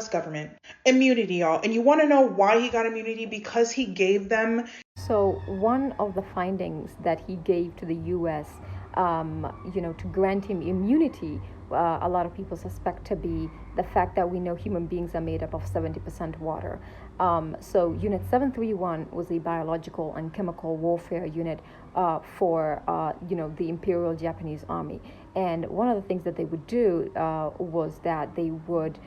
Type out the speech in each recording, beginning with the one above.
government immunity, y'all. And you want to know why he got immunity? Because he gave them. So one of the findings that he gave to the U.S., to grant him immunity, a lot of people suspect to be the fact that we know human beings are made up of 70% water. So Unit 731 was a biological and chemical warfare unit for the Imperial Japanese Army. And one of the things that they would do was that they would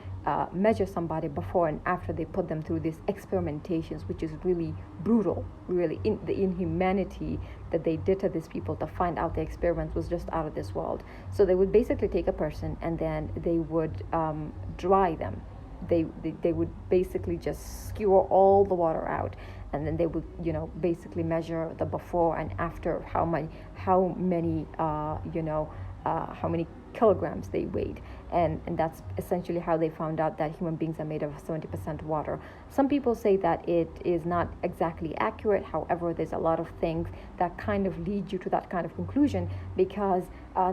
measure somebody before and after they put them through these experimentations, which is really brutal, really the inhumanity that they did to these people to find out the experiments was just out of this world. So they would basically take a person and then they would dry them. They would basically just skewer all the water out, and then they would basically measure the before and after, how many kilograms they weighed, and that's essentially how they found out that human beings are made of 70% water. Some people say that it is not exactly accurate. However, there's a lot of things that kind of lead you to that kind of conclusion, because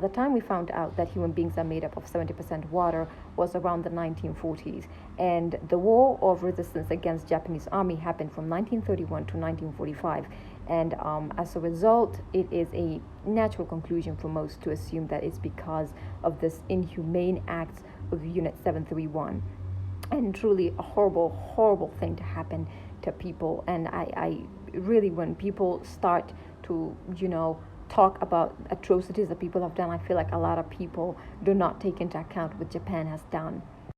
the time we found out that human beings are made up of 70% water was around the 1940s, and the war of resistance against Japanese army happened from 1931 to 1945. And as a result, it is a natural conclusion for most to assume that it's because of this inhumane acts of Unit 731. And truly a horrible, horrible thing to happen to people. And I really, when people start to, talk about atrocities that people have done, I feel like a lot of people do not take into account what Japan has done